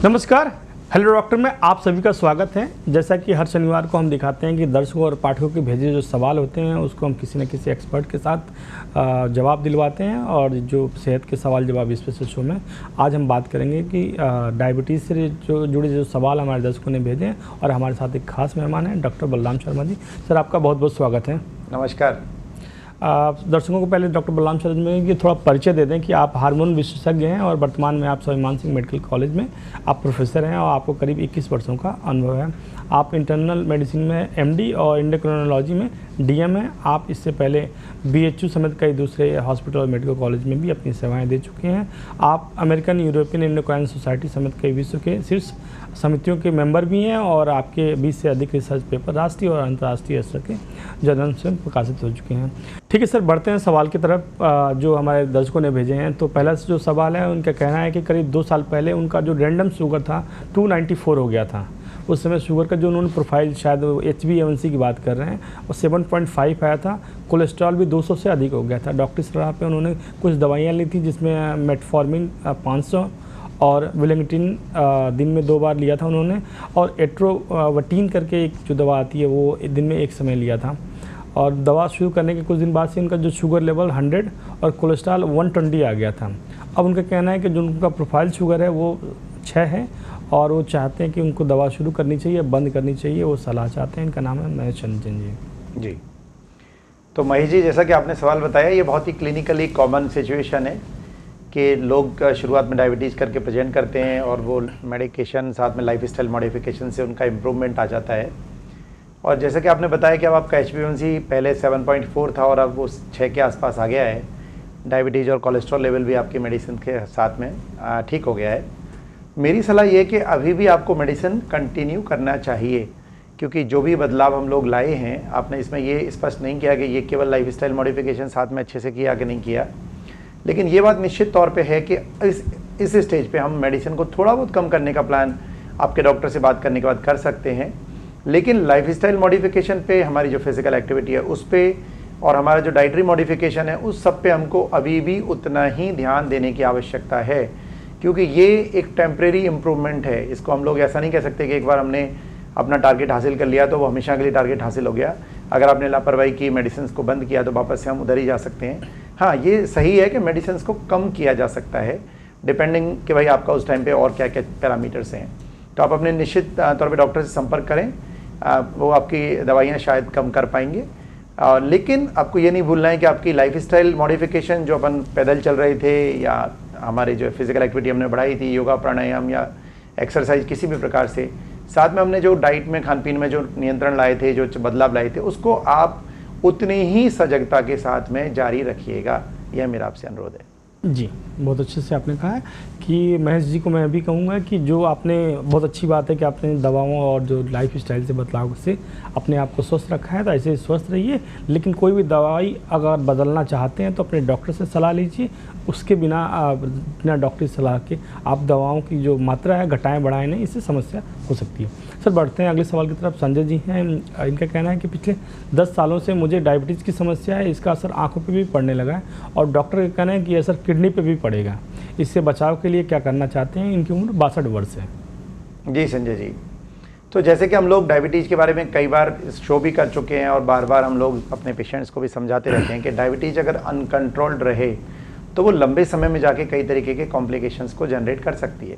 नमस्कार, hello doctor में आप सभी का स्वागत है। जैसा कि हर शनिवार को हम दिखाते हैं कि दर्शकों और पाठकों के भेजे जो सवाल होते हैं उसको हम किसी न किसी एक्सपर्ट के साथ जवाब दिलवाते हैं, और जो सेहत के सवाल जवाब स्पेशल शो में आज हम बात करेंगे कि डायबिटीज़ से जो जुड़े जो सवाल हमारे दर्शकों ने भेजे हैं, और हमारे साथ एक खास मेहमान हैं डॉक्टर बलराम शर्मा जी। सर, आपका बहुत बहुत स्वागत है। नमस्कार। दर्शकों को पहले डॉक्टर बलराम शर्मा जी की थोड़ा परिचय दे दें कि आप हार्मोन विशेषज्ञ हैं और वर्तमान में आप स्वाभिमान सिंह मेडिकल कॉलेज में आप प्रोफेसर हैं, और आपको करीब 21 वर्षों का अनुभव है। आप इंटरनल मेडिसिन में एमडी और एंडोक्रिनोलॉजी में डीएम हैं। आप इससे पहले बीएचयू समेत कई दूसरे हॉस्पिटल और मेडिकल कॉलेज में भी अपनी सेवाएं दे चुके हैं। आप अमेरिकन यूरोपियन एंडोक्राइन सोसाइटी समेत कई विश्व के शीर्ष समितियों के मेंबर भी हैं, और आपके 20 से अधिक रिसर्च पेपर राष्ट्रीय और अंतर्राष्ट्रीय स्तर के जर्नल से प्रकाशित हो चुके हैं। ठीक है सर, बढ़ते हैं सवाल की तरफ जो हमारे दर्शकों ने भेजे हैं। तो पहला जो सवाल है, उनका कहना है कि करीब 2 साल पहले उनका जो रैंडम शुगर था 294 हो गया था। उस समय शुगर का जो उन्होंने प्रोफाइल, शायद HbA1c की बात कर रहे हैं, और 7.5 आया था। कोलेस्ट्रॉल भी 200 से अधिक हो गया था। डॉक्टर सलाह पे उन्होंने कुछ दवाइयाँ ली थी, जिसमें मेटफॉर्मिन 500 और विलेंगटिन दिन में 2 बार लिया था उन्होंने, और एट्रोवटीन करके एक जो दवा आती है वो दिन में 1 समय लिया था। और दवा शुरू करने के कुछ दिन बाद से उनका जो शुगर लेवल 100 और कोलेस्ट्रॉल 120 आ गया था। अब उनका कहना है कि जो उनका प्रोफाइल शुगर है वो 6 है, और वो चाहते हैं कि उनको दवा शुरू करनी चाहिए, बंद करनी चाहिए, वो सलाह चाहते हैं। इनका नाम है महेश चंद्रन जी। तो महेश जी, जैसा कि आपने सवाल बताया, ये बहुत ही क्लिनिकली कॉमन सिचुएशन है कि लोग शुरुआत में डायबिटीज़ करके प्रेजेंट करते हैं, और वो मेडिकेशन साथ में लाइफस्टाइल मॉडिफिकेशन से उनका इम्प्रूवमेंट आ जाता है। और जैसा कि आपने बताया कि अब आपका HbA1c पहले 7.4 था और अब वो 6 के आसपास आ गया है। डायबिटीज़ और कोलेस्ट्रॉल लेवल भी आपकी मेडिसिन के साथ में ठीक हो गया है। मेरी सलाह ये है कि अभी भी आपको मेडिसिन कंटिन्यू करना चाहिए, क्योंकि जो भी बदलाव हम लोग लाए हैं, आपने इसमें ये स्पष्ट नहीं किया कि ये केवल लाइफस्टाइल मॉडिफिकेशन साथ में अच्छे से किया कि नहीं किया, लेकिन ये बात निश्चित तौर पे है कि इस स्टेज पे हम मेडिसिन को थोड़ा बहुत कम करने का प्लान आपके डॉक्टर से बात करने के बाद कर सकते हैं। लेकिन लाइफस्टाइल मॉडिफिकेशन पे, हमारी जो फिजिकल एक्टिविटी है उस पे, और हमारा जो डाइटरी मॉडिफिकेशन है उस सब पे हमको अभी भी उतना ही ध्यान देने की आवश्यकता है, क्योंकि ये एक टेम्परेरी इम्प्रूवमेंट है। इसको हम लोग ऐसा नहीं कह सकते कि एक बार हमने अपना टारगेट हासिल कर लिया तो वो हमेशा के लिए टारगेट हासिल हो गया। अगर आपने लापरवाही की, मेडिसिन को बंद किया, तो वापस से हम उधर ही जा सकते हैं। हाँ, ये सही है कि मेडिसिन को कम किया जा सकता है, डिपेंडिंग कि भाई आपका उस टाइम पे और क्या क्या पैरामीटर्स हैं। तो आप अपने निश्चित तौर पे डॉक्टर से संपर्क करें, वो आपकी दवाइयाँ शायद कम कर पाएंगे। लेकिन आपको ये नहीं भूलना है कि आपकी लाइफस्टाइल मॉडिफिकेशन, जो अपन पैदल चल रहे थे या हमारे जो फिजिकल एक्टिविटी हमने बढ़ाई थी, योगा प्राणायाम या एक्सरसाइज किसी भी प्रकार से, साथ में हमने जो डाइट में, खान पीन में जो नियंत्रण लाए थे, जो बदलाव लाए थे, उसको आप उतनी ही सजगता के साथ में जारी रखिएगा। यह मेरा आपसे अनुरोध है। जी, बहुत अच्छे से आपने कहा है कि महेश जी को मैं भी कहूँगा कि जो आपने, बहुत अच्छी बात है कि आपने दवाओं और जो लाइफ स्टाइल से बदलाव से अपने आप को स्वस्थ रखा है, तो ऐसे स्वस्थ रहिए। लेकिन कोई भी दवाई अगर बदलना चाहते हैं तो अपने डॉक्टर से सलाह लीजिए। उसके बिना डॉक्टरी सलाह के आप दवाओं की जो मात्रा है घटाएं बढ़ाएं नहीं, इससे समस्या हो सकती है। सर, बढ़ते हैं अगले सवाल की तरफ। संजय जी हैं, इनका कहना है कि पिछले 10 सालों से मुझे डायबिटीज़ की समस्या है, इसका असर आंखों पे भी पड़ने लगा है, और डॉक्टर का कहना है कि असर किडनी पे भी पड़ेगा। इससे बचाव के लिए क्या करना चाहते हैं? इनकी उम्र 62 वर्ष है। जी संजय जी, तो जैसे कि हम लोग डायबिटीज़ के बारे में कई बार शो भी कर चुके हैं, और बार बार हम लोग अपने पेशेंट्स को भी समझाते रहते हैं कि डायबिटीज़ अगर अनकंट्रोल्ड रहे तो वो लंबे समय में जाके कई तरीके के कॉम्प्लिकेशंस को जनरेट कर सकती है।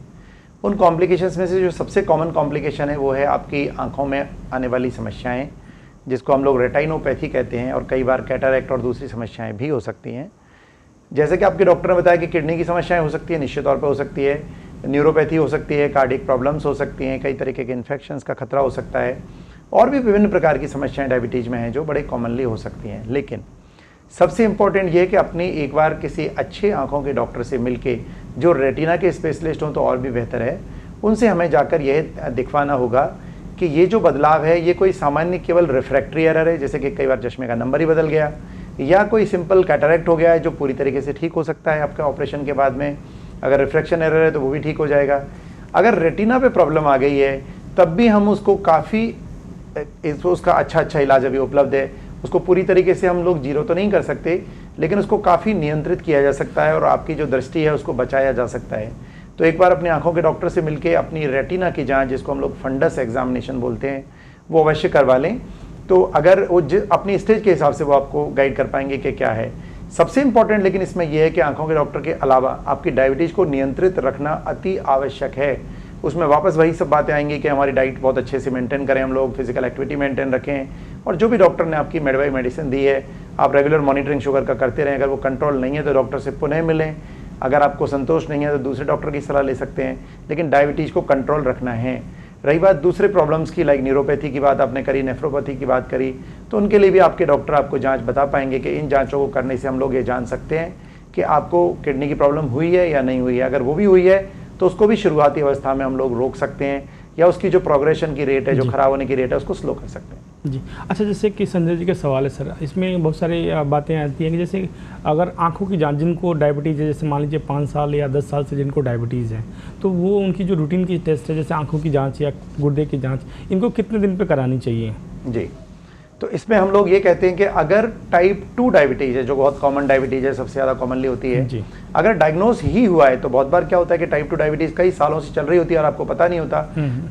उन कॉम्प्लिकेशंस में से जो सबसे कॉमन कॉम्प्लिकेशन है वो है आपकी आंखों में आने वाली समस्याएं, जिसको हम लोग रेटिनोपैथी कहते हैं, और कई बार कैटरैक्ट और दूसरी समस्याएं भी हो सकती हैं। जैसे कि आपके डॉक्टर ने बताया कि किडनी की समस्याएं हो सकती है, निश्चित तौर पर हो सकती है। न्यूरोपैथी हो सकती है, कार्डियक प्रॉब्लम्स हो सकती हैं, कई तरीके के इन्फेक्शंस का खतरा हो सकता है, और भी विभिन्न प्रकार की समस्याएं डायबिटीज़ में हैं जो बड़े कॉमनली हो सकती हैं। लेकिन सबसे इम्पॉर्टेंट ये है कि अपनी एक बार किसी अच्छे आंखों के डॉक्टर से मिलके, जो रेटिना के स्पेशलिस्ट हों तो और भी बेहतर है, उनसे हमें जाकर यह दिखवाना होगा कि ये जो बदलाव है ये कोई सामान्य केवल रिफ्रैक्टरी एरर है, जैसे कि कई बार चश्मे का नंबर ही बदल गया, या कोई सिंपल कैटरैक्ट हो गया है जो पूरी तरीके से ठीक हो सकता है आपका ऑपरेशन के बाद में। अगर रिफ्रैक्शन एरर है तो वो भी ठीक हो जाएगा। अगर रेटिना पे प्रॉब्लम आ गई है तब भी हम उसको काफ़ी, उसका अच्छा इलाज अभी उपलब्ध है। उसको पूरी तरीके से हम लोग जीरो तो नहीं कर सकते, लेकिन उसको काफ़ी नियंत्रित किया जा सकता है, और आपकी जो दृष्टि है उसको बचाया जा सकता है। तो एक बार अपनी आंखों के डॉक्टर से मिलके अपनी रेटिना की जांच, जिसको हम लोग फंडस एग्जामिनेशन बोलते हैं, वो अवश्य करवा लें। तो अगर वो अपनी स्टेज के हिसाब से वो आपको गाइड कर पाएंगे कि क्या है। सबसे इंपॉर्टेंट लेकिन इसमें यह है कि आंखों के डॉक्टर के अलावा आपकी डायबिटीज़ को नियंत्रित रखना अति आवश्यक है। उसमें वापस वही सब बातें आएंगी कि हमारी डाइट बहुत अच्छे से मेंटेन करें, हम लोग फिजिकल एक्टिविटी मेंटेन रखें, और जो भी डॉक्टर ने आपकी मेडवाई मेडिसिन दी है आप रेगुलर मॉनिटरिंग शुगर का करते रहें। अगर वो कंट्रोल नहीं है तो डॉक्टर से पुनः मिलें। अगर आपको संतोष नहीं है तो दूसरे डॉक्टर की सलाह ले सकते हैं, लेकिन डायबिटीज़ को कंट्रोल रखना है। रही बात दूसरे प्रॉब्लम्स की, लाइक न्यूरोपैथी की बात आपने करी, नेफ्रोपैथी की बात करी, तो उनके लिए भी आपके डॉक्टर आपको जांच बता पाएंगे कि इन जांचों को करने से हम लोग ये जान सकते हैं कि आपको किडनी की प्रॉब्लम हुई है या नहीं हुई है। अगर वो भी हुई है तो उसको भी शुरुआती अवस्था में हम लोग रोक सकते हैं, या उसकी जो प्रोग्रेशन की रेट है, जो खराब होने की रेट है, उसको स्लो कर सकते हैं। जी अच्छा, जैसे कि संजय जी का सवाल है सर, इसमें बहुत सारी बातें आती हैं कि जैसे अगर आंखों की जांच, जिनको डायबिटीज़ है, जैसे मान लीजिए 5 साल या 10 साल से जिनको डायबिटीज़ है, तो वो उनकी जो रूटीन की टेस्ट है, जैसे आंखों की जांच या गुर्दे की जांच, इनको कितने दिन पे करानी चाहिए? जी, तो इसमें हम लोग ये कहते हैं कि अगर टाइप 2 डायबिटीज़ है, जो बहुत कॉमन डायबिटीज़ है, सबसे ज़्यादा कॉमनली होती है जी, अगर डायग्नोस ही हुआ है, तो बहुत बार क्या होता है कि टाइप 2 डायबिटीज़ कई सालों से चल रही होती है और आपको पता नहीं होता,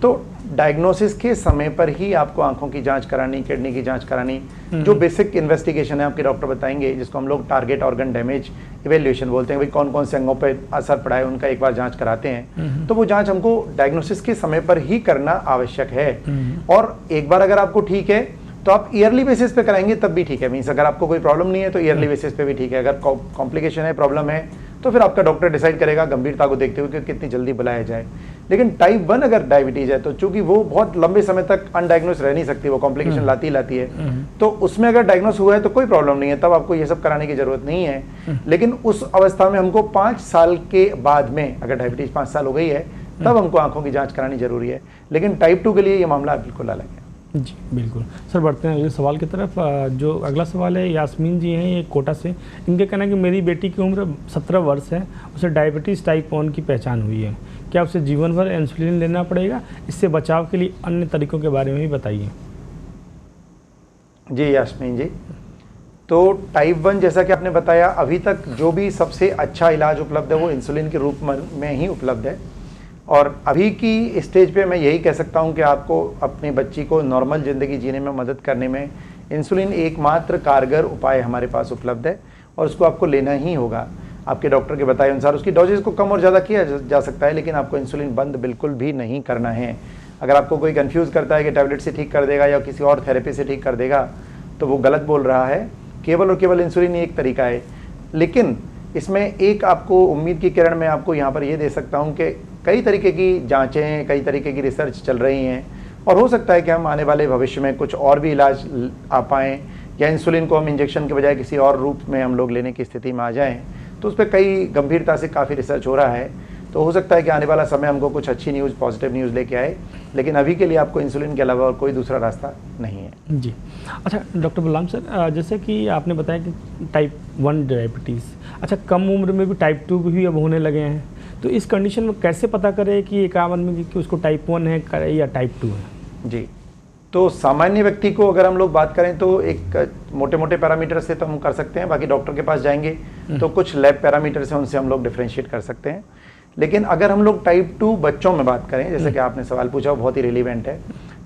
तो डायग्नोसिस के समय पर ही आपको आंखों की जांच करानी, किडनी की जांच करानी, जो बेसिक इन्वेस्टिगेशन है आपके डॉक्टर बताएंगे, जिसको हम लोग टारगेट ऑर्गन डैमेज इवेल्युएशन बोलते हैं। भाई कौन कौन से अंगों पर असर पड़ा है, उनका एक बार जांच कराते हैं। तो वो जांच हमको डायग्नोसिस के समय पर ही करना आवश्यक है। और एक बार अगर आपको ठीक है तो आप ईयरली बेसिस पे कराएंगे तब भी ठीक है। मीन्स अगर आपको कोई प्रॉब्लम नहीं है तो ईयरली बेसिस पे भी ठीक है। अगर कॉम्प्लिकेशन है, प्रॉब्लम है, तो फिर आपका डॉक्टर डिसाइड करेगा गंभीरता को देखते हुए कि कितनी जल्दी बुलाया जाए। लेकिन टाइप 1 अगर डायबिटीज है तो चूंकि वो बहुत लंबे समय तक अनडायग्नोस रह नहीं सकती, वो कॉम्प्लिकेशन लाती है, तो उसमें अगर डायग्नोस हुआ है तो कोई प्रॉब्लम नहीं है, तब आपको ये सब कराने की जरूरत नहीं है। लेकिन उस अवस्था में हमको 5 साल के बाद में, अगर डायबिटीज 5 साल हो गई है, तब हमको आंखों की जाँच करानी जरूरी है। लेकिन टाइप 2 के लिए ये मामला बिल्कुल अलग है। जी बिल्कुल सर, बढ़ते हैं अगले सवाल की तरफ। जो अगला सवाल है, यास्मीन जी हैं, ये कोटा से। इनके कहना है कि मेरी बेटी की उम्र 17 वर्ष है, उसे डायबिटीज़ टाइप 1 की पहचान हुई है, क्या उसे जीवन भर इंसुलिन लेना पड़ेगा? इससे बचाव के लिए अन्य तरीकों के बारे में भी बताइए। जी यास्मीन जी, तो टाइप 1 जैसा कि आपने बताया, अभी तक जो भी सबसे अच्छा इलाज उपलब्ध है वो इंसुलिन के रूप में ही उपलब्ध है। और अभी की स्टेज पे मैं यही कह सकता हूं कि आपको अपनी बच्ची को नॉर्मल ज़िंदगी जीने में मदद करने में इंसुलिन एकमात्र कारगर उपाय हमारे पास उपलब्ध है, और उसको आपको लेना ही होगा। आपके डॉक्टर के बताए अनुसार उसकी डोजेज को कम और ज़्यादा किया जा सकता है, लेकिन आपको इंसुलिन बंद बिल्कुल भी नहीं करना है। अगर आपको कोई कन्फ्यूज़ करता है कि टैबलेट से ठीक कर देगा या किसी और थेरेपी से ठीक कर देगा, तो वो गलत बोल रहा है। केवल और केवल इंसुलिन ही एक तरीका है। लेकिन इसमें एक आपको उम्मीद की किरण में आपको यहाँ पर ये दे सकता हूँ कि कई तरीके की जांचें, कई तरीके की रिसर्च चल रही हैं, और हो सकता है कि हम आने वाले भविष्य में कुछ और भी इलाज आ पाएँ, या इंसुलिन को हम इंजेक्शन के बजाय किसी और रूप में हम लोग लेने की स्थिति में आ जाएं। तो उस पर कई गंभीरता से काफ़ी रिसर्च हो रहा है। तो हो सकता है कि आने वाला समय हमको कुछ अच्छी न्यूज़, पॉजिटिव न्यूज़ लेके आए, लेकिन अभी के लिए आपको इंसुलिन के अलावा और कोई दूसरा रास्ता नहीं है। जी अच्छा डॉक्टर बलराम सर, जैसे कि आपने बताया कि टाइप 1 डायबिटीज़, अच्छा कम उम्र में भी टाइप 2 भी अब होने लगे हैं, तो इस कंडीशन में कैसे पता करें कि एक आम आदमी कि उसको टाइप 1 है या टाइप 2 है? जी, तो सामान्य व्यक्ति को अगर हम लोग बात करें तो एक मोटे मोटे पैरामीटर से तो हम कर सकते हैं, बाकी डॉक्टर के पास जाएंगे तो कुछ लैब पैरामीटर से उनसे हम लोग डिफ्रेंशिएट कर सकते हैं। लेकिन अगर हम लोग टाइप 2 बच्चों में बात करें, जैसे कि आपने सवाल पूछा, वो बहुत ही रिलीवेंट है।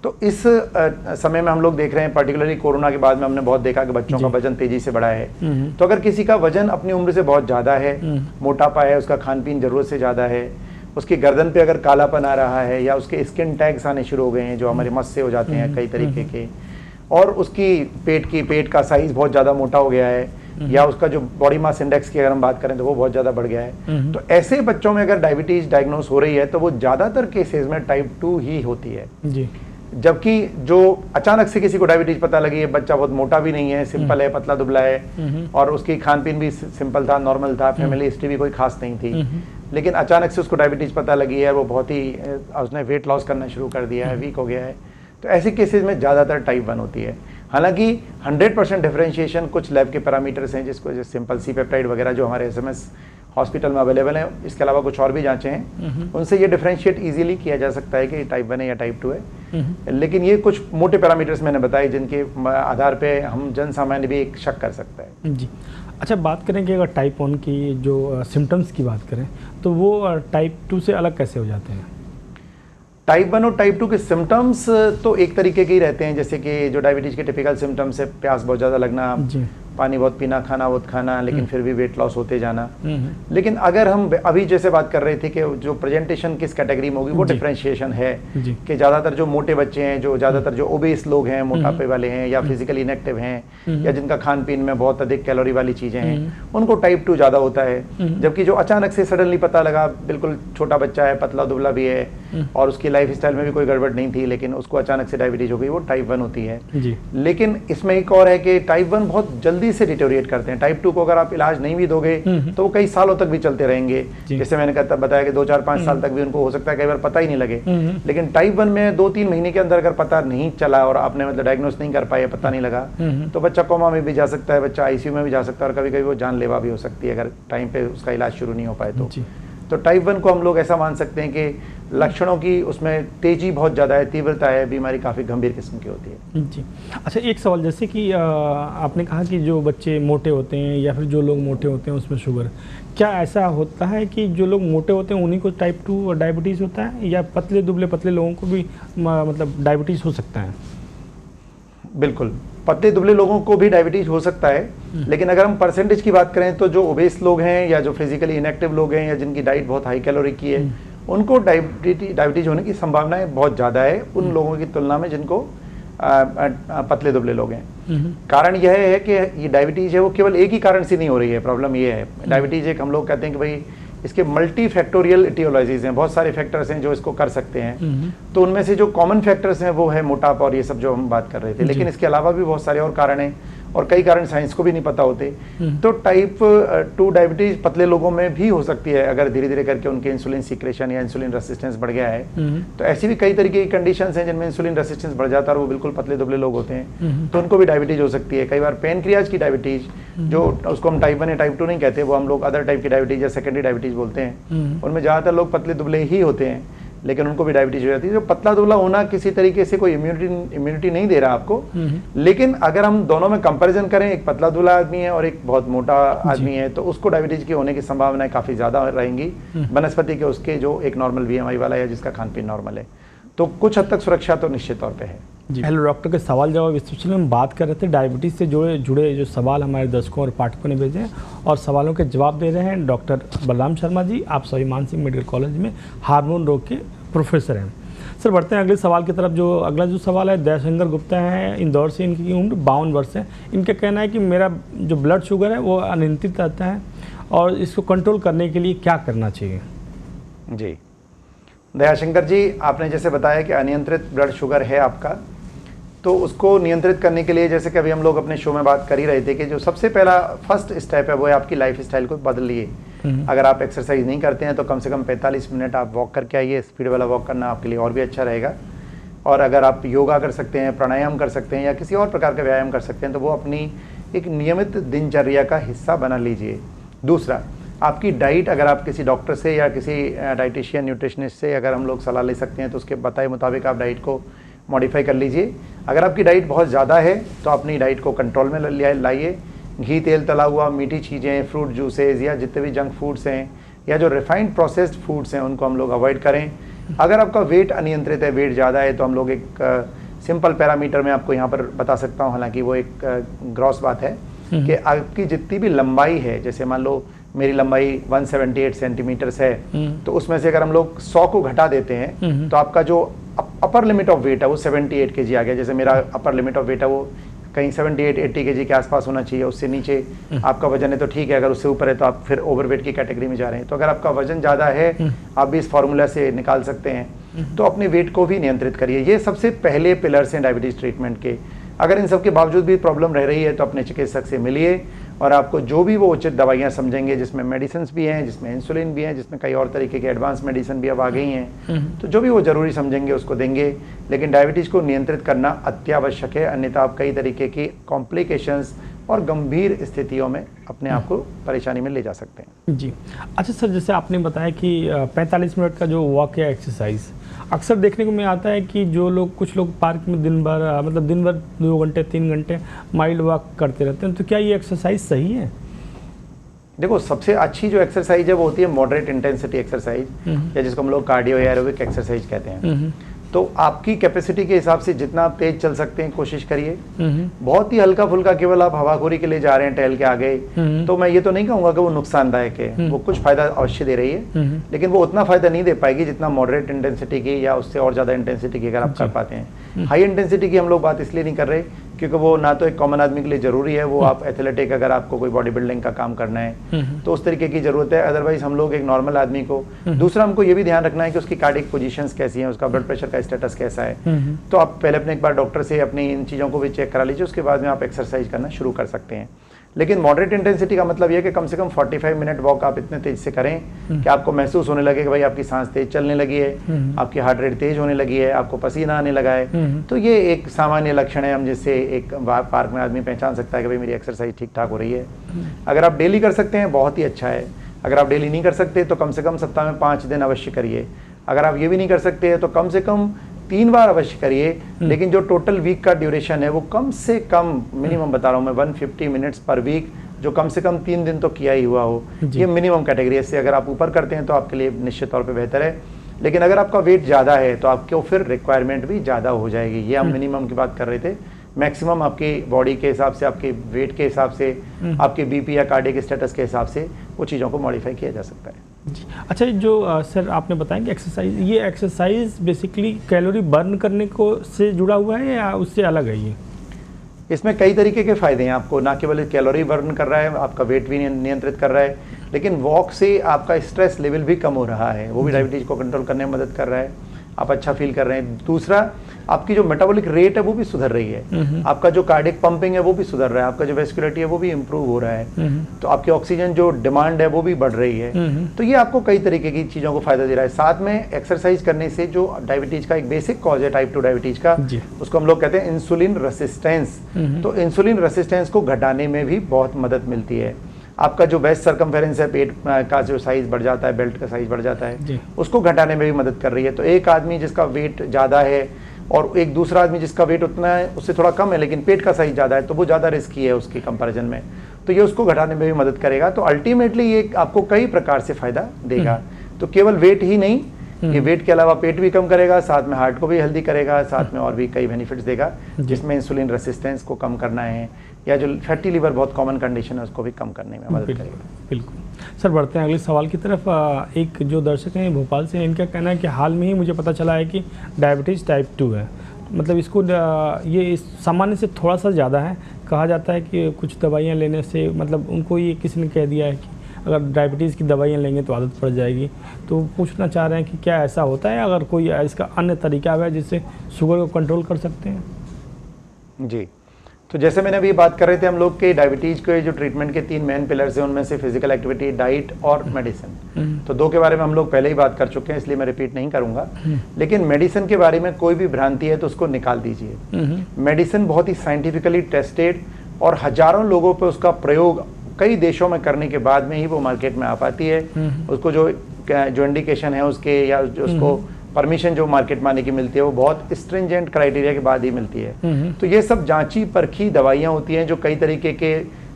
तो इस समय में हम लोग देख रहे हैं, पर्टिकुलरली कोरोना के बाद में हमने बहुत देखा कि बच्चों का वजन तेजी से बढ़ा है। तो अगर किसी का वजन अपनी उम्र से बहुत ज़्यादा है, मोटापा है, उसका खान पीन ज़रूरत से ज़्यादा है, उसकी गर्दन पे अगर कालापन आ रहा है, या उसके स्किन टैग्स आने शुरू हो गए हैं जो हमारे मस से हो जाते हैं कई तरीके के, और उसकी पेट का साइज़ बहुत ज़्यादा मोटा हो गया है, या उसका जो बॉडी मास इंडेक्स की अगर हम बात करें तो वो बहुत ज़्यादा बढ़ गया है, तो ऐसे बच्चों में अगर डायबिटीज़ डायग्नोस हो रही है तो वो ज़्यादातर केसेस में टाइप 2 ही होती है। जी। जबकि जो अचानक से किसी को डायबिटीज पता लगी है, बच्चा बहुत मोटा भी नहीं है, सिंपल है, पतला दुबला है, और उसकी खान पीन भी सिंपल था, नॉर्मल था, फैमिली हिस्ट्री भी कोई खास नहीं थी, लेकिन अचानक से उसको डायबिटीज पता लगी है, वो बहुत ही उसने वेट लॉस करना शुरू कर दिया है, वीक हो गया है, तो ऐसे केसेस में ज़्यादातर टाइप 1 होती है। हालांकि 100% डिफरेंशिएशन कुछ लैब के पैरामीटर्स हैं, जिसको जैसे सिंपल सी पेप्टाइड वगैरह जो हमारे SMS हॉस्पिटल में अवेलेबल है, इसके अलावा कुछ और भी जांचें हैं, उनसे ये डिफरेंशिएट इजीली किया जा सकता है कि टाइप 1 है या टाइप 2 है। लेकिन ये कुछ मोटे पैरामीटर्स मैंने बताए जिनके आधार पे हम जन सामान्य भी एक शक कर सकता है। जी अच्छा, बात करें कि अगर टाइप 1 की जो सिम्टम्स की बात करें तो वो टाइप 2 से अलग कैसे हो जाते हैं? टाइप 1 और टाइप 2 के सिम्टम्स तो एक तरीके के ही रहते हैं, जैसे कि जो डायबिटीज़ के टिपिकल सिम्टम्स है, प्यास बहुत ज़्यादा लगना, जी। पानी बहुत पीना, खाना बहुत खाना, लेकिन फिर भी वेट लॉस होते जाना। लेकिन अगर हम अभी जैसे बात कर रहे थे कि जो प्रेजेंटेशन किस कैटेगरी में होगी, वो डिफरेंशिएशन है कि ज़्यादातर जो मोटे बच्चे हैं, जो ज़्यादातर जो ओबेस लोग हैं, मोटापे वाले हैं या फिजिकली इनएक्टिव हैं या जिनका खान पीन में बहुत अधिक कैलोरी वाली चीज़ें हैं, उनको टाइप 2 ज़्यादा होता है। जबकि जो अचानक से सडनली पता लगा, बिल्कुल छोटा बच्चा है, पतला दुबला भी है और उसकी लाइफ स्टाइल में भी कोई गड़बड़ नहीं थी, लेकिन उसको अचानक से डायबिटीज़ हो गई, वो टाइप 1 होती है। लेकिन इसमें एक और है कि टाइप 1 बहुत जल्दी से डिटोरिएट करते हैं। टाइप 2 को अगर आप इलाज नहीं भी दोगे तो वो कई सालों तक भी चलते रहेंगे। जैसे मैंने बताया कि 2-4-5 साल तक भी उनको हो सकता है कई बार पता ही नहीं लगे। लेकिन टाइप 1 में 2-3 महीने के अंदर अगर पता नहीं चला और आपने मतलब डायग्नोस नहीं कर पाए, पता नहीं लगा, तो बच्चा कोमा में भी जा सकता है, बच्चा आईसीयू में भी जा सकता है और कभी कभी वो जानलेवा भी हो सकती है अगर टाइम पे उसका इलाज शुरू नहीं हो पाए तो टाइप 1 को हम लोग ऐसा मान सकते हैं कि लक्षणों की उसमें तेजी बहुत ज़्यादा है, तीव्रता है, बीमारी काफ़ी गंभीर किस्म की होती है। जी। अच्छा, एक सवाल, जैसे कि आपने कहा कि जो बच्चे मोटे होते हैं या फिर जो लोग मोटे होते हैं उसमें शुगर, क्या ऐसा होता है कि जो लोग मोटे होते हैं उन्हीं को टाइप 2 डायबिटीज़ होता है या पतले दुबले पतले लोगों को भी मतलब डायबिटीज़ हो सकता है? बिल्कुल, पतले दुबले लोगों को भी डायबिटीज हो सकता है, लेकिन अगर हम परसेंटेज की बात करें तो जो ओबेस लोग हैं या जो फिजिकली इनएक्टिव लोग हैं या जिनकी डाइट बहुत हाई कैलोरी की है, उनको डायबिटीज होने की संभावनाएं बहुत ज़्यादा है उन लोगों की तुलना में जिनको पतले दुबले लोग हैं। कारण यह है कि ये डायबिटीज है वो केवल एक ही कारण से नहीं हो रही है। प्रॉब्लम ये है, डायबिटीज एक हम लोग कहते हैं कि भाई इसके मल्टी फैक्टोरियल इटियोलॉजीज हैं, बहुत सारे फैक्टर्स हैं जो इसको कर सकते हैं। तो उनमें से जो कॉमन फैक्टर्स हैं वो है मोटापा और ये सब जो हम बात कर रहे थे, लेकिन इसके अलावा भी बहुत सारे और कारण हैं और कई कारण साइंस को भी नहीं पता होते। तो टाइप 2 डायबिटीज पतले लोगों में भी हो सकती है अगर धीरे धीरे करके उनके इंसुलिन सीक्रेशन या इंसुलिन रेसिस्टेंस बढ़ गया है। तो ऐसी भी कई तरीके की कंडीशंस हैं जिनमें इंसुलिन रेसिस्टेंस बढ़ जाता है और वो बिल्कुल पतले दुबले लोग होते हैं, तो उनको भी डायबिटीज हो सकती है। कई बार पेनक्रियाज की डायबिटीज, जो उसको हम टाइप 1 या टाइप 2 नहीं कहते, वो हम लोग अदर टाइप की डायबिटीज या सेकेंडरी डायबिटीज बोलते हैं, उनमें ज़्यादातर लोग पतले दुबले ही होते हैं, लेकिन उनको भी डायबिटीज हो जाती है। जो पतला दुबला होना किसी तरीके से कोई इम्यूनिटी नहीं दे रहा आपको, लेकिन अगर हम दोनों में कंपैरिजन करें, एक पतला दुबला आदमी है और एक बहुत मोटा आदमी है, तो उसको डायबिटीज की होने की संभावनाएं काफ़ी ज़्यादा रहेंगी बनस्पति के उसके जो एक नॉर्मल BMI वाला है जिसका खान पीन नॉर्मल है। तो कुछ हद तक सुरक्षा तो निश्चित तौर पर है। हेलो डॉक्टर के सवाल जवाब इस सिलसिले में बात कर रहे थे। डायबिटीज़ से जुड़े जो सवाल हमारे दर्शकों और पाठकों ने भेजे हैं और सवालों के जवाब दे रहे हैं डॉक्टर बलराम शर्मा जी। आप सभी मानसिंह मेडिकल कॉलेज में हार्मोन रोग के प्रोफेसर हैं। सर, बढ़ते हैं अगले सवाल की तरफ। अगला जो सवाल है दयाशंकर गुप्ता है इंदौर से, इनकी उम्र 52 वर्ष है। इनका कहना है कि मेरा जो ब्लड शुगर है वो अनियंत्रित रहता है और इसको कंट्रोल करने के लिए क्या करना चाहिए? जी, दयाशंकर जी, आपने जैसे बताया कि अनियंत्रित ब्लड शुगर है आपका, तो उसको नियंत्रित करने के लिए जैसे कि अभी हम लोग अपने शो में बात कर ही रहे थे कि जो सबसे पहला फर्स्ट स्टेप है वो है आपकी लाइफ स्टाइल को बदलिए। अगर आप एक्सरसाइज नहीं करते हैं तो कम से कम 45 मिनट आप वॉक करके आइए। स्पीड वाला वॉक करना आपके लिए और भी अच्छा रहेगा। और अगर आप योगा कर सकते हैं, प्राणायाम कर सकते हैं या किसी और प्रकार का व्यायाम कर सकते हैं तो वो अपनी एक नियमित दिनचर्या का हिस्सा बना लीजिए। दूसरा, आपकी डाइट, अगर आप किसी डॉक्टर से या किसी डाइटिशियन न्यूट्रिशनिस्ट से अगर हम लोग सलाह ले सकते हैं तो उसके बताए मुताबिक आप डाइट को मॉडिफाई कर लीजिए। अगर आपकी डाइट बहुत ज़्यादा है तो अपनी डाइट को कंट्रोल में लाइए। घी, तेल, तला हुआ, मीठी चीज़ें, फ्रूट जूसेस या जितने भी जंक फूड्स हैं या जो रिफाइंड प्रोसेस्ड फूड्स हैं उनको हम लोग अवॉइड करें। अगर आपका वेट अनियंत्रित है, वेट ज़्यादा है, तो हम लोग एक सिंपल पैरामीटर में आपको यहाँ पर बता सकता हूँ, हालांकि वो एक ग्रॉस बात है कि आपकी जितनी भी लंबाई है, जैसे मान लो मेरी लंबाई 178 सेंटीमीटर्स है, तो उसमें से अगर हम लोग 100 को घटा देते हैं तो आपका जो अपर लिमिट ऑफ वेट है वो 78 kg आ गया। जैसे मेरा अपर लिमिट ऑफ वेट है वो कहीं 78-80 kg के आसपास होना चाहिए। उससे नीचे आपका वजन है तो ठीक है, अगर उससे ऊपर है तो आप फिर ओवरवेट की कैटेगरी में जा रहे हैं। तो अगर आपका वजन ज़्यादा है, आप भी इस फार्मूला से निकाल सकते हैं, तो अपने वेट को भी नियंत्रित करिए। ये सबसे पहले पिलर्स हैं डायबिटीज़ ट्रीटमेंट के। अगर इन सब के बावजूद भी प्रॉब्लम रह रही है तो अपने चिकित्सक से मिलिए और आपको जो भी वो उचित दवाइयाँ समझेंगे, जिसमें मेडिसिन भी हैं, जिसमें इंसुलिन भी हैं, जिसमें कई और तरीके की एडवांस मेडिसिन भी अब आ गई हैं, तो जो भी वो ज़रूरी समझेंगे उसको देंगे। लेकिन डायबिटीज़ को नियंत्रित करना अत्यावश्यक है, अन्यथा आप कई तरीके की कॉम्प्लिकेशंस और गंभीर स्थितियों में अपने आप को परेशानी में ले जा सकते हैं। जी, अच्छा सर, जैसे आपने बताया कि 45 मिनट का जो वॉक या एक्सरसाइज अक्सर देखने को में आता है कि जो लोग, कुछ लोग पार्क में दिन भर 2 घंटे 3 घंटे माइल्ड वॉक करते रहते हैं, तो क्या ये एक्सरसाइज सही है? देखो सबसे अच्छी जो एक्सरसाइज है वो होती है मॉडरेट इंटेंसिटी एक्सरसाइज, या जिसको हम लोग कार्डियो एरोबिक एक्सरसाइज कहते हैं। तो आपकी कैपेसिटी के हिसाब से जितना आप तेज चल सकते हैं कोशिश करिए। बहुत ही हल्का फुल्का केवल आप हवाखोरी के लिए जा रहे हैं, टहल के आ गए, तो मैं ये तो नहीं कहूंगा कि वो नुकसानदायक है, वो कुछ फायदा अवश्य दे रही है, लेकिन वो उतना फायदा नहीं दे पाएगी जितना मॉडरेट इंटेंसिटी की या उससे और ज्यादा इंटेंसिटी की अगर आप कर पाते हैं। हाई इंटेंसिटी की हम लोग बात इसलिए नहीं कर रहे क्योंकि वो ना तो एक कॉमन आदमी के लिए जरूरी है, वो आप एथलेटिक अगर आपको कोई बॉडी बिल्डिंग का काम करना है तो उस तरीके की जरूरत है, अदरवाइज हम लोग एक नॉर्मल आदमी को। दूसरा हमको ये भी ध्यान रखना है कि उसकी कार्डियक पोजीशंस कैसी हैं, उसका ब्लड प्रेशर का स्टेटस कैसा है। तो आप पहले अपने एक बार डॉक्टर से अपनी इन चीज़ों को भी चेक करा लीजिए, उसके बाद में आप एक्सरसाइज करना शुरू कर सकते हैं। लेकिन मॉडरेट इंटेंसिटी का मतलब ये कि कम से कम 45 मिनट वॉक आप इतने तेज से करें कि आपको महसूस होने लगे कि भाई आपकी सांस तेज चलने लगी है, आपकी हार्ट रेट तेज होने लगी है, आपको पसीना आने लगा है। तो ये एक सामान्य लक्षण है हम जिससे एक पार्क में आदमी पहचान सकता है कि भाई मेरी एक्सरसाइज ठीक ठाक हो रही है। अगर आप डेली कर सकते हैं बहुत ही अच्छा है, अगर आप डेली नहीं कर सकते तो कम से कम सप्ताह में 5 दिन अवश्य करिए। अगर आप ये भी नहीं कर सकते तो कम से कम 3 बार अवश्य करिए, लेकिन जो टोटल वीक का ड्यूरेशन है वो कम से कम, मिनिमम बता रहा हूँ मैं, 150 मिनट्स पर वीक, जो कम से कम 3 दिन तो किया ही हुआ हो। ये मिनिमम कैटेगरी है, इससे अगर आप ऊपर करते हैं तो आपके लिए निश्चित तौर पे बेहतर है। लेकिन अगर आपका वेट ज़्यादा है तो आपको फिर रिक्वायरमेंट भी ज़्यादा हो जाएगी। ये हम मिनिमम की बात कर रहे थे, मैक्सिमम आपकी बॉडी के हिसाब से, आपके वेट के हिसाब से, आपके बीपी या कार्डियक स्टेटस के हिसाब से वो चीज़ों को मॉडिफाई किया जा सकता है। जी अच्छा, जो सर आपने बताया कि एक्सरसाइज, ये एक्सरसाइज बेसिकली कैलोरी बर्न करने को से जुड़ा हुआ है या उससे अलग है ये? इसमें कई तरीके के फायदे हैं आपको, ना केवल कैलोरी बर्न कर रहा है, आपका वेट भी नियंत्रित कर रहा है, लेकिन वॉक से आपका स्ट्रेस लेवल भी कम हो रहा है, वो भी डायबिटीज को कंट्रोल करने में मदद कर रहा है, आप अच्छा फील कर रहे हैं। दूसरा, आपकी जो मेटाबॉलिक रेट है वो भी सुधर रही है, आपका जो कार्डियक पंपिंग है वो भी सुधर रहा है, आपका जो वेस्कुलरिटी है वो भी इम्प्रूव हो रहा है, तो आपकी ऑक्सीजन जो डिमांड है वो भी बढ़ रही है। तो ये आपको कई तरीके की चीज़ों को फायदा दे रहा है। साथ में एक्सरसाइज करने से जो डायबिटीज का एक बेसिक कॉज है टाइप 2 डायबिटीज का, उसको हम लोग कहते हैं इंसुलिन रेसिस्टेंस, तो इंसुलिन रेसिस्टेंस को घटाने में भी बहुत मदद मिलती है। आपका जो वेस्ट सर्कमफेरेंस है, पेट का जो साइज बढ़ जाता है, बेल्ट का साइज बढ़ जाता है, उसको घटाने में भी मदद कर रही है। तो एक आदमी जिसका वेट ज़्यादा है और एक दूसरा आदमी जिसका वेट उतना है, उससे थोड़ा कम है लेकिन पेट का साइज ज़्यादा है, तो वो ज़्यादा रिस्की है उसकी कंपैरिजन में, तो ये उसको घटाने में भी मदद करेगा। तो अल्टीमेटली ये आपको कई प्रकार से फ़ायदा देगा। तो केवल वेट ही नहीं, ये वेट के अलावा पेट भी कम करेगा, साथ में हार्ट को भी हेल्दी करेगा, साथ में और भी कई बेनिफिट्स देगा, जिसमें इंसुलिन रेसिस्टेंस को कम करना है या जो फैटी लिवर बहुत कॉमन कंडीशन है उसको भी कम करने में मदद करेगा। बिल्कुल सर, बढ़ते हैं अगले सवाल की तरफ। एक जो दर्शक हैं भोपाल से, इनका कहना है कि हाल में ही मुझे पता चला है कि डायबिटीज़ टाइप 2 है, मतलब इसको ये सामान्य से थोड़ा सा ज़्यादा है। कहा जाता है कि कुछ दवाइयाँ लेने से, मतलब उनको ये किसी ने कह दिया है कि अगर डायबिटीज़ की दवाइयाँ लेंगे तो आदत पड़ जाएगी। तो पूछना चाह रहे हैं कि क्या ऐसा होता है, अगर कोई इसका अन्य तरीका है जिससे शुगर को कंट्रोल कर सकते हैं? जी, तो जैसे मैंने अभी बात कर रहे थे, हम लोग के डायबिटीज़ के जो ट्रीटमेंट के 3 मेन पिलर्स हैं, उनमें से फिजिकल एक्टिविटी, डाइट और मेडिसिन। तो 2 के बारे में हम लोग पहले ही बात कर चुके हैं, इसलिए मैं रिपीट नहीं करूंगा। लेकिन मेडिसिन के बारे में कोई भी भ्रांति है तो उसको निकाल दीजिए। मेडिसिन बहुत ही साइंटिफिकली टेस्टेड और हजारों लोगों पर उसका प्रयोग कई देशों में करने के बाद में ही वो मार्केट में आ पाती है। उसको जो इंडिकेशन है उसके, या जो उसको परमिशन जो मार्केट में आने की मिलती है, वो बहुत स्ट्रिंजेंट क्राइटेरिया के बाद ही मिलती है। तो ये सब जांची परखी दवाइयाँ होती हैं जो कई तरीके के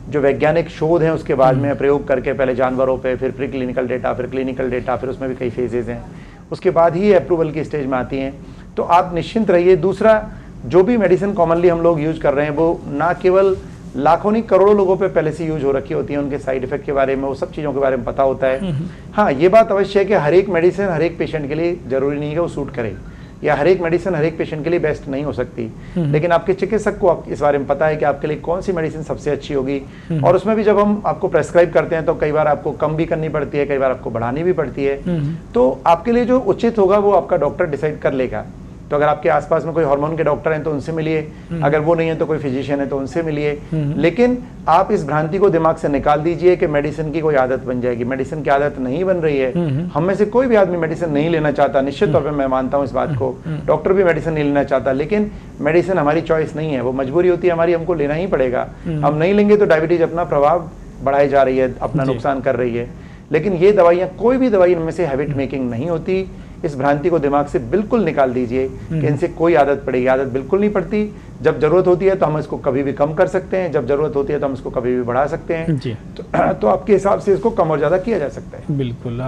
जो वैज्ञानिक शोध हैं उसके बाद में प्रयोग करके, पहले जानवरों पे, फिर प्री क्लिनिकल डेटा, फिर क्लिनिकल डेटा, फिर उसमें भी कई फेजेज हैं, उसके बाद ही अप्रूवल की स्टेज में आती हैं। तो आप निश्चिंत रहिए। दूसरा, जो भी मेडिसिन कॉमनली हम लोग यूज कर रहे हैं वो ना केवल लाखों नहीं करोड़ों लोगों पे पहले से यूज हो रखी होती है, उनके साइड इफेक्ट के बारे में, वो सब चीज़ों के बारे में पता होता है। हाँ, ये बात अवश्य है कि हर एक मेडिसिन हर एक पेशेंट के लिए जरूरी नहीं है वो सूट करे, या हर एक मेडिसिन हर एक पेशेंट के लिए बेस्ट नहीं हो सकती। लेकिन आपके चिकित्सक को इस बारे में पता है कि आपके लिए कौन सी मेडिसिन सबसे अच्छी होगी। और उसमें भी जब हम आपको प्रेस्क्राइब करते हैं तो कई बार आपको कम भी करनी पड़ती है, कई बार आपको बढ़ानी भी पड़ती है। तो आपके लिए जो उचित होगा वो आपका डॉक्टर डिसाइड कर लेगा। तो अगर आपके आसपास में कोई हार्मोन के डॉक्टर हैं तो उनसे मिलिए, अगर वो नहीं है तो कोई फिजिशियन है तो उनसे मिलिए। लेकिन आप इस भ्रांति को दिमाग से निकाल दीजिए कि मेडिसिन की कोई आदत बन जाएगी। मेडिसिन की आदत नहीं बन रही है। हम में से कोई भी आदमी मेडिसिन नहीं लेना चाहता, निश्चित तौर पे मैं मानता हूँ इस बात को। डॉक्टर भी मेडिसिन नहीं लेना चाहता, लेकिन मेडिसिन हमारी चॉइस नहीं है, वो मजबूरी होती है हमारी, हमको लेना ही पड़ेगा। हम नहीं लेंगे तो डायबिटीज अपना प्रभाव बढ़ाई जा रही है, अपना नुकसान कर रही है। लेकिन ये दवाइयाँ, कोई भी दवाई इनमें से हैबिट मेकिंग नहीं होती। इस भ्रांति को दिमाग से बिल्कुल निकाल दीजिए कि इनसे कोई आदत पड़ेगी। आदत बिल्कुल नहीं पड़ती। जब जरूरत होती है तो हम इसको कभी भी कम कर सकते हैं, जब जरूरत होती है तो हम इसको कभी भी बढ़ा सकते हैं जी। तो आपके हिसाब से इसको कम और ज़्यादा किया जा सकता है। बिल्कुल।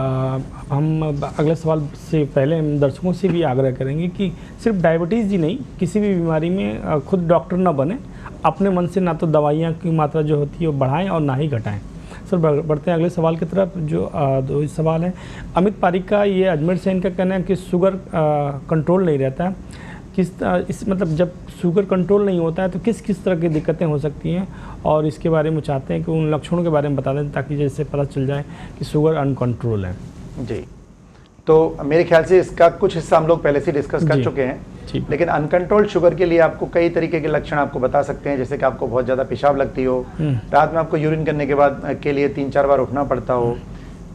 हम अगले सवाल से पहले हम दर्शकों से भी आग्रह करेंगे कि सिर्फ डायबिटीज़ ही नहीं, किसी भी बीमारी में खुद डॉक्टर ना बने, अपने मन से ना तो दवाइयाँ की मात्रा जो होती है वो बढ़ाएं और ना ही घटाएं। सर बढ़ते हैं अगले सवाल की तरफ। जो दो सवाल है अमित पारिक का, ये अजमेर से, इनका कहना है कि शुगर कंट्रोल नहीं रहता है, इस मतलब जब शुगर कंट्रोल नहीं होता है तो किस किस तरह की दिक्कतें हो सकती हैं, और इसके बारे में चाहते हैं कि उन लक्षणों के बारे में बता दें ताकि जैसे पता चल जाए कि शुगर अनकंट्रोल है। जी, तो मेरे ख्याल से इसका कुछ हिस्सा हम लोग पहले से डिस्कस कर चुके हैं, लेकिन अनकंट्रोल्ड शुगर के लिए आपको कई तरीके के लक्षण आपको बता सकते हैं। जैसे कि आपको बहुत ज़्यादा पेशाब लगती हो, रात में आपको यूरिन करने के बाद के लिए 3-4 बार उठना पड़ता हो,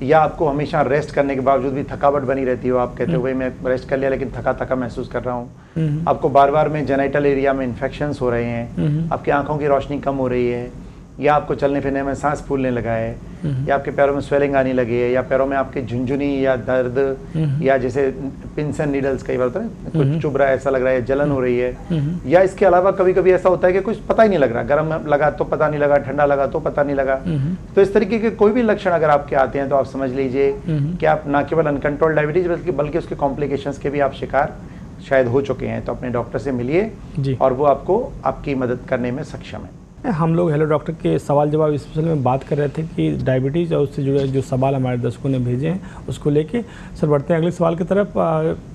या आपको हमेशा रेस्ट करने के बावजूद भी थकावट बनी रहती हो, आप कहते हो भाई मैं रेस्ट कर लिया लेकिन थका थका महसूस कर रहा हूँ, आपको बार बार में जेनाइटल एरिया में इन्फेक्शंस हो रहे हैं, आपकी आंखों की रोशनी कम हो रही है, या आपको चलने फिरने में सांस फूलने लगा है, या आपके पैरों में स्वेलिंग आने लगी है, या पैरों में आपकी झुंझुनी या दर्द, या जैसे पिंस एंड नीडल्स कई बार होता है कुछ चुभ रहा है, ऐसा लग रहा है, जलन हो रही है, या इसके अलावा कभी कभी ऐसा होता है कि कुछ पता ही नहीं लग रहा, गर्म लगा तो पता नहीं लगा, ठंडा लगा तो पता नहीं लगा। तो इस तरीके के कोई भी लक्षण अगर आपके आते हैं तो आप समझ लीजिए कि आप न केवल अनकंट्रोल्ड डायबिटीज बल्कि उसके कॉम्प्लिकेशंस के भी आप शिकार शायद हो चुके हैं। तो अपने डॉक्टर से मिलिए और वो आपको आपकी मदद करने में सक्षम है। हम लोग हेलो डॉक्टर के सवाल जवाब स्पेशल में बात कर रहे थे कि डायबिटीज़ और उससे जुड़े जो सवाल हमारे दर्शकों ने भेजे हैं उसको लेके। सर बढ़ते हैं अगले सवाल की तरफ।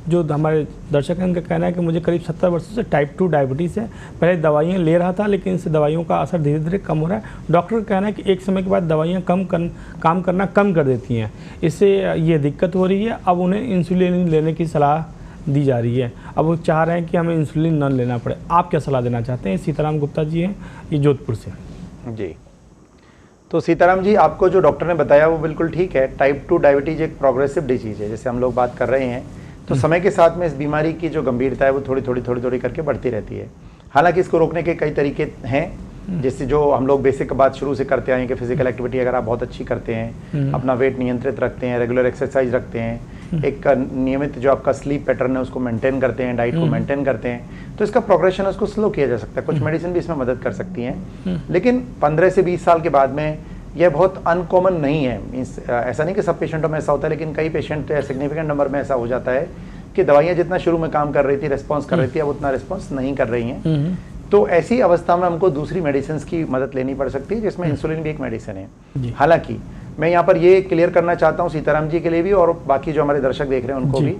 जो हमारे दर्शक हैं उनका कहना है कि मुझे करीब 70 वर्षों से टाइप 2 डायबिटीज़ है, पहले दवाइयाँ ले रहा था लेकिन इससे दवाइयों का असर धीरे धीरे कम हो रहा है। डॉक्टर का कहना है कि एक समय के बाद दवाइयाँ काम करना कम कर देती हैं, इससे ये दिक्कत हो रही है। अब उन्हें इंसुलिन लेने की सलाह दी जा रही है, अब वो चाह रहे हैं कि हमें इंसुलिन न लेना पड़े। आप क्या सलाह देना चाहते हैं? सीताराम गुप्ता जी हैं, ये जोधपुर से। जी, तो सीताराम जी, आपको जो डॉक्टर ने बताया वो बिल्कुल ठीक है। टाइप 2 डायबिटीज एक प्रोग्रेसिव डिजीज है, जैसे हम लोग बात कर रहे हैं, तो समय के साथ में इस बीमारी की जो गंभीरता है वो थोड़ी थोड़ी करके बढ़ती रहती है। हालांकि इसको रोकने के कई तरीके हैं, जैसे जो हम लोग बेसिक बात शुरू से करते आए कि फिजिकल एक्टिविटी अगर आप बहुत अच्छी करते हैं, अपना वेट नियंत्रित रखते हैं, रेगुलर एक्सरसाइज रखते हैं, एक नियमित जो आपका स्लीप पैटर्न है उसको मेंटेन करते हैं, डाइट को मेंटेन करते हैं, तो इसका प्रोग्रेशन उसको स्लो किया जा सकता है। कुछ मेडिसिन भी इसमें मदद कर सकती हैं, लेकिन 15 से 20 साल के बाद में यह बहुत अनकॉमन नहीं है। ऐसा नहीं कि सब पेशेंटों में ऐसा होता है, लेकिन कई पेशेंट सिग्निफिकेंट नंबर में ऐसा हो जाता है कि दवाइयाँ जितना शुरू में काम कर रही थी, रेस्पॉन्स कर रही थी, अब उतना रेस्पॉन्स नहीं कर रही हैं। तो ऐसी अवस्था में हमको दूसरी मेडिसिन की मदद लेनी पड़ सकती है, जिसमें इंसुलिन भी एक मेडिसिन है। हालांकि मैं यहाँ पर ये क्लियर करना चाहता हूँ सीताराम जी के लिए भी और बाकी जो हमारे दर्शक देख रहे हैं उनको भी,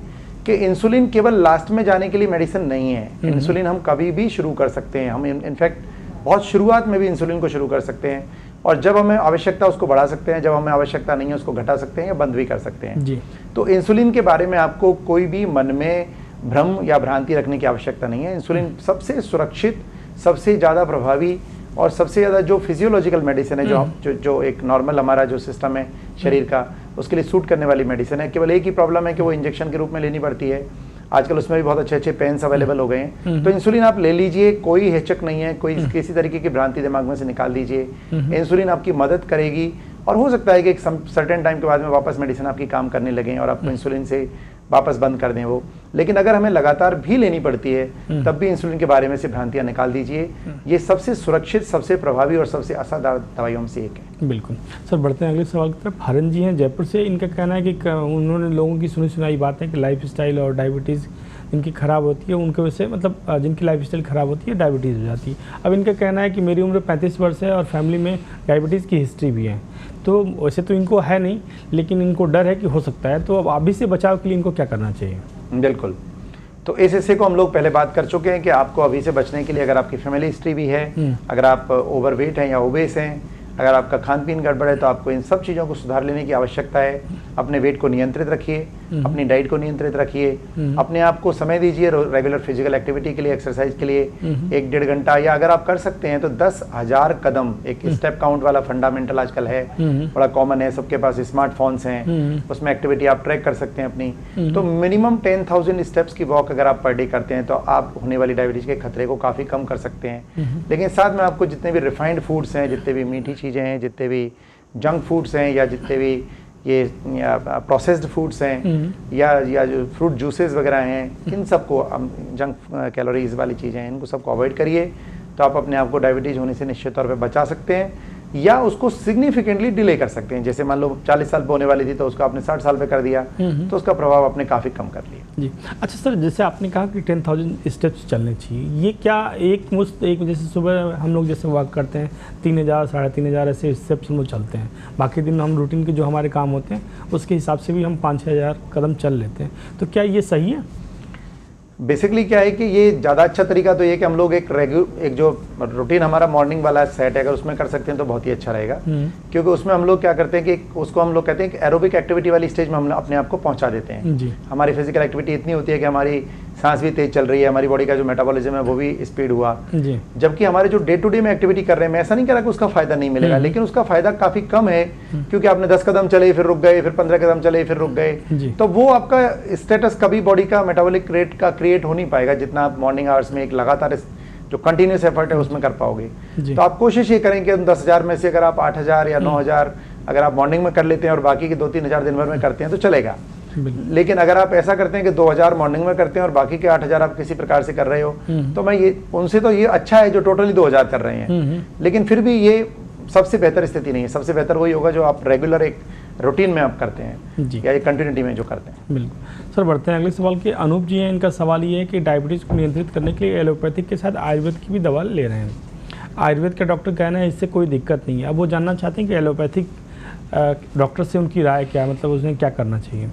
कि इंसुलिन केवल लास्ट में जाने के लिए मेडिसिन नहीं है। इंसुलिन हम कभी भी शुरू कर सकते हैं, हम इनफैक्ट बहुत शुरुआत में भी इंसुलिन को शुरू कर सकते हैं, और जब हमें आवश्यकता उसको बढ़ा सकते हैं, जब हमें आवश्यकता नहीं है उसको घटा सकते हैं या बंद भी कर सकते हैं जी। तो इंसुलिन के बारे में आपको कोई भी मन में भ्रम या भ्रांति रखने की आवश्यकता नहीं है। इंसुलिन सबसे सुरक्षित, सबसे ज़्यादा प्रभावी और सबसे ज़्यादा जो फिजियोलॉजिकल मेडिसिन है, जो एक नॉर्मल हमारा जो सिस्टम है शरीर का, उसके लिए सूट करने वाली मेडिसिन है। केवल एक ही प्रॉब्लम है कि वो इंजेक्शन के रूप में लेनी पड़ती है। आजकल उसमें भी बहुत अच्छे अच्छे पेन्स अवेलेबल हो गए हैं, तो इंसुलिन आप ले लीजिए, कोई हिचक नहीं है, कोई किसी तरीके की भ्रांति दिमाग में से निकाल दीजिए। इंसुलिन आपकी मदद करेगी, और हो सकता है कि एक सर्टेन टाइम के बाद में वापस मेडिसिन आपकी काम करने लगे और आपको इंसुलिन से वापस बंद कर दें वो। लेकिन अगर हमें लगातार भी लेनी पड़ती है तब भी इंसुलिन के बारे में से भ्रांतियां निकाल दीजिए। ये सबसे सुरक्षित, सबसे प्रभावी और सबसे असरदार दवाइयों में से एक है। बिल्कुल सर, बढ़ते हैं अगले सवाल की तरफ। हरन जी हैं जयपुर से, इनका कहना है कि उन्होंने लोगों की सुनी सुनाई बात है कि लाइफ स्टाइल और डायबिटीज़ जिनकी ख़राब होती है उनके वजह से, मतलब जिनकी लाइफ स्टाइल ख़राब होती है डायबिटीज़ हो जाती है। अब इनका कहना है कि मेरी उम्र 35 वर्ष है और फैमिली में डायबिटीज़ की हिस्ट्री भी है, तो वैसे तो इनको है नहीं, लेकिन इनको डर है कि हो सकता है, तो अब अभी से बचाव के लिए इनको क्या करना चाहिए? बिल्कुल, तो इस हिस्से को हम लोग पहले बात कर चुके हैं कि आपको अभी से बचने के लिए, अगर आपकी फैमिली हिस्ट्री भी है, अगर आप ओवरवेट हैं या ओबेस हैं, अगर आपका खान पीन गड़बड़ है, तो आपको इन सब चीज़ों को सुधार लेने की आवश्यकता है। अपने वेट को नियंत्रित रखिए, अपनी डाइट को नियंत्रित रखिए, अपने आप को समय दीजिए रेगुलर फिजिकल एक्टिविटी के लिए, एक्सरसाइज के लिए 1-1.5 घंटा, या अगर आप कर सकते हैं तो 10,000 कदम, एक स्टेप काउंट वाला फंडामेंटल आजकल है, बड़ा कॉमन है, सबके पास स्मार्टफोन्स हैं, उसमें एक्टिविटी आप ट्रैक कर सकते हैं अपनी। तो मिनिमम 10,000 स्टेप्स की वॉक अगर आप पर डे करते हैं तो आप होने वाली डायबिटीज के खतरे को काफ़ी कम कर सकते हैं। लेकिन साथ में आपको जितने भी रिफाइंड फूड्स हैं, जितने भी मीठी चीज़ें हैं, जितने भी जंक फूड्स हैं, या जितने भी ये प्रोसेस्ड फूड्स हैं या जो फ्रूट जूसेस वगैरह हैं, इन सबको जंक कैलोरीज वाली चीज़ें हैं, इनको सबको अवॉइड करिए, तो आप अपने आप को डायबिटीज़ होने से निश्चित तौर पे बचा सकते हैं या उसको सिग्निफिकेंटली डिले कर सकते हैं। जैसे मान लो 40 साल पे होने वाली थी तो उसको आपने 60 साल पे कर दिया, तो उसका प्रभाव आपने काफ़ी कम कर लिया। जी अच्छा सर, जैसे आपने कहा कि 10,000 स्टेप्स चलने चाहिए, ये क्या एक जैसे सुबह हम लोग जैसे वॉक करते हैं 3,000 3,500 ऐसे स्टेप्स हम लोग चलते हैं, बाकी दिन हम रूटीन के जो हमारे काम होते हैं उसके हिसाब से भी हम 5-6 हज़ार कदम चल लेते हैं, तो क्या ये सही है? बेसिकली क्या है कि ये ज़्यादा अच्छा तरीका तो ये कि हम लोग एक जो रूटीन हमारा मॉर्निंग वाला सेट है, अगर उसमें कर सकते हैं तो बहुत ही अच्छा रहेगा, क्योंकि उसमें हम लोग क्या करते हैं कि उसको हम लोग कहते हैं कि एरोबिक एक्टिविटी वाली स्टेज में हम अपने आप को पहुंचा देते हैं जी। हमारी फिजिकल एक्टिविटी इतनी होती है कि हमारी सांस भी तेज चल रही है, हमारी बॉडी का जो मेटाबॉलिज्म है वो भी स्पीड हुआ जी। जबकि हमारे जो डे टू डे में एक्टिविटी कर रहे हैं, मैं ऐसा नहीं कह रहा कि उसका फायदा नहीं मिलेगा, लेकिन उसका फायदा काफी कम है, क्योंकि आपने 10 कदम चले फिर रुक गए, फिर 15 कदम चले फिर रुक गए, तो वो आपका स्टेटस कभी बॉडी का मेटाबॉलिक रेट का क्रिएट हो नहीं पाएगा जितना आप मॉर्निंग आवर्स में एक लगातार जो कंटिन्यूस एफर्ट है उसमें कर पाओगे। तो आप कोशिश ये करें कि उन 10,000 में से अगर आप 8,000 या 9,000 अगर आप मॉर्निंग में कर लेते हैं और बाकी के 2-3 हज़ार दिन भर में करते हैं तो चलेगा। लेकिन अगर आप ऐसा करते हैं कि 2,000 मॉर्निंग में करते हैं और बाकी के 8,000 आप किसी प्रकार से कर रहे हो, तो मैं ये उनसे तो ये अच्छा है जो टोटली 2,000 कर रहे हैं, लेकिन फिर भी ये सबसे बेहतर स्थिति नहीं है। सबसे बेहतर वही होगा जो आप रेगुलर एक रूटीन में आप करते हैं या एक कंटिन्यूटी में जो करते हैं। बिल्कुल सर, बढ़ते हैं अगले सवाल के। अनूप जी हैं, इनका सवाल ये है कि डायबिटीज़ को नियंत्रित करने के लिए एलोपैथिक के साथ आयुर्वेद की भी दवा ले रहे हैं। आयुर्वेद का डॉक्टर कहना है इससे कोई दिक्कत नहीं है। अब वो जानना चाहते हैं कि एलोपैथिक डॉक्टर से उनकी राय क्या, मतलब उसने क्या करना चाहिए?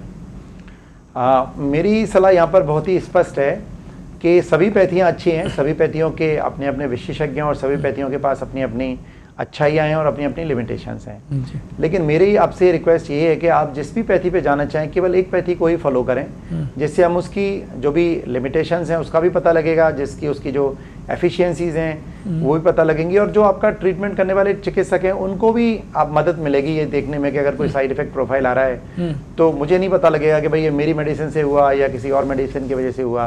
मेरी सलाह यहाँ पर बहुत ही स्पष्ट है कि सभी पैथियाँ अच्छी हैं, सभी पैथियों के अपने अपने विशेषज्ञ हैं और सभी पैथियों के पास अपनी अपनी अच्छाइयाँ हैं और अपनी अपनी लिमिटेशंस हैं। लेकिन मेरी आपसे रिक्वेस्ट ये है कि आप जिस भी पैथी पे जाना चाहें केवल एक पैथी को ही फॉलो करें, जिससे हम उसकी जो भी लिमिटेशंस हैं उसका भी पता लगेगा, जिसकी उसकी जो एफिशिएंसीज हैं वो भी पता लगेंगी, और जो आपका ट्रीटमेंट करने वाले चिकित्सक हैं उनको भी आप मदद मिलेगी ये देखने में कि अगर कोई साइड इफेक्ट प्रोफाइल आ रहा है तो मुझे नहीं पता लगेगा कि भाई ये मेरी मेडिसिन से हुआ या किसी और मेडिसिन की वजह से हुआ।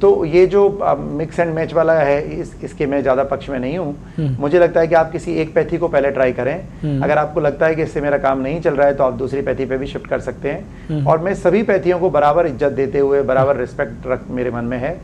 तो ये जो मिक्स एंड मैच वाला है इसके मैं ज़्यादा पक्ष में नहीं हूँ। मुझे लगता है कि आप किसी एक पैथी को पहले ट्राई करें, अगर आपको लगता है कि इससे मेरा काम नहीं चल रहा है तो आप दूसरी पैथी पे भी शिफ्ट कर सकते हैं। और मैं सभी पैथियों को बराबर इज्जत देते हुए बराबर रिस्पेक्ट रख मेरे मन में है,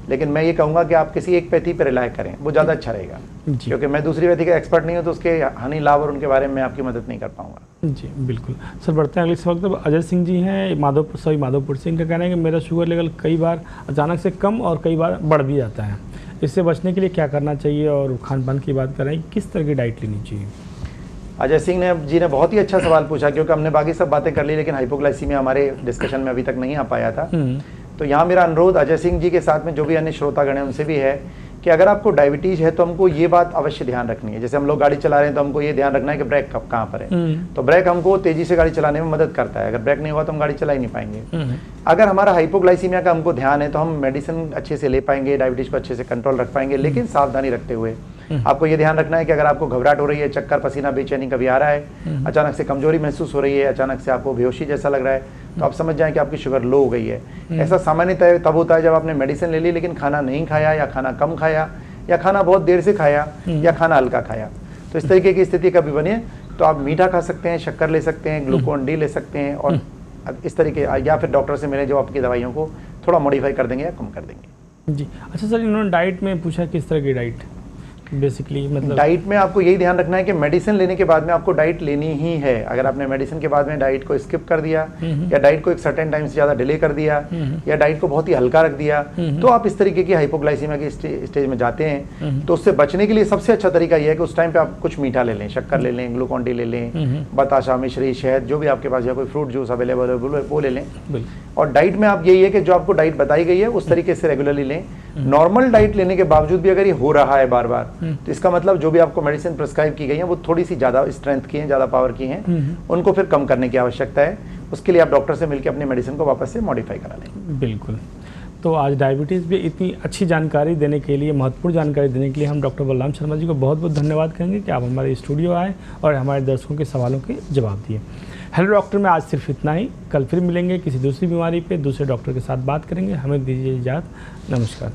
लेकिन मैं ये कहूँगा कि आप किसी एक पैथी पर रिलाय करें, वो ज़्यादा अच्छा रहेगा, क्योंकि मैं दूसरी पैथी का एक्सपर्ट नहीं हूँ तो उसके हानि लाभ और उनके बारे में आपकी मदद नहीं कर पाऊंगा। जी बिल्कुल सर, बढ़ते हैं अगले सवाल पर। अजय सिंह जी हैं माधोपुर से, इनका कहना है कि मेरा शुगर लेवल कई बार अचानक से कम और कई बार बढ़ भी जाता है, इससे बचने के लिए क्या करना चाहिए, और खान पान की बात करें किस तरह की डाइट लेनी चाहिए? अजय सिंह जी ने बहुत ही अच्छा सवाल पूछा, क्योंकि हमने बाकी सब बातें कर ली लेकिन हाइपोग्लाइसीमिया हमारे डिस्कशन में अभी तक नहीं आ पाया था। तो यहाँ मेरा अनुरोध अजय सिंह जी के साथ में जो भी अन्य श्रोतागण हैं उनसे भी है कि अगर आपको डायबिटीज़ है तो हमको ये बात अवश्य ध्यान रखनी है। जैसे हम लोग गाड़ी चला रहे हैं तो हमको ये ध्यान रखना है कि ब्रेक कब कहाँ पर है, तो ब्रेक हमको तेजी से गाड़ी चलाने में मदद करता है। अगर ब्रेक नहीं हुआ तो हम गाड़ी चला ही नहीं पाएंगे। अगर हमारा हाइपोग्लाइसीमिया का हमको ध्यान है तो हम मेडिसिन अच्छे से ले पाएंगे, डायबिटीज़ को अच्छे से कंट्रोल रख पाएंगे, लेकिन सावधानी रखते हुए आपको ये ध्यान रखना है कि अगर आपको घबराहट हो रही है, चक्कर, पसीना, बेचैनी कभी आ रहा है, अचानक से कमजोरी महसूस हो रही है, अचानक से आपको बेहोशी जैसा लग रहा है, तो आप समझ जाएं कि आपकी शुगर लो हो गई है। ऐसा सामान्यतः तब होता है जब आपने मेडिसिन ले ली लेकिन खाना नहीं खाया या खाना कम खाया या खाना बहुत देर से खाया या खाना हल्का खाया। तो इस तरीके की स्थिति कभी बनी तो आप मीठा खा सकते हैं, शक्कर ले सकते हैं, ग्लूकोन डी ले सकते हैं, और इस तरीके या फिर डॉक्टर से मिले जो आपकी दवाइयों को थोड़ा मॉडिफाई कर देंगे या कम कर देंगे। जी अच्छा सर, इन्होंने डाइट में पूछा किस तरह की डाइट बेसिकली, मतलब डाइट में आपको यही ध्यान रखना है कि मेडिसिन लेने के बाद में आपको डाइट लेनी ही है। अगर आपने मेडिसिन के बाद में डाइट को स्किप कर दिया या डाइट को एक सर्टेन टाइम से ज़्यादा डिले कर दिया या डाइट को बहुत ही हल्का रख दिया तो आप इस तरीके की हाइपोग्लाइसीमिया की स्टेज में जाते हैं। तो उससे बचने के लिए सबसे अच्छा तरीका यह है कि उस टाइम पे आप कुछ मीठा ले लें, शक्कर ले लें, ग्लूकोन डी ले लें, बताशा, मिश्री, शहद, जो भी आपके पास या कोई फ्रूट जूस अवेलेबल है वो ले लें। और डाइट में आप यही है कि जो आपको डाइट बताई गई है उस तरीके से रेगुलरली लें। नॉर्मल डाइट लेने के बावजूद भी अगर ये हो रहा है बार बार तो इसका मतलब जो भी आपको मेडिसिन प्रिस्क्राइब की गई है वो थोड़ी सी ज़्यादा स्ट्रेंथ की हैं, ज़्यादा पावर की हैं, उनको फिर कम करने की आवश्यकता है। उसके लिए आप डॉक्टर से मिलकर अपनी मेडिसिन को वापस से मॉडिफाई करा लें। बिल्कुल। तो आज डायबिटीज़ पे इतनी अच्छी जानकारी देने के लिए, महत्वपूर्ण जानकारी देने के लिए हम डॉक्टर बलराम शर्मा जी को बहुत बहुत धन्यवाद करेंगे कि आप हमारे स्टूडियो आए और हमारे दर्शकों के सवालों के जवाब दिए। हेलो डॉक्टर में आज सिर्फ इतना ही। कल फिर मिलेंगे किसी दूसरी बीमारी पे दूसरे डॉक्टर के साथ बात करेंगे। हमें दीजिए इजाज़त। नमस्कार।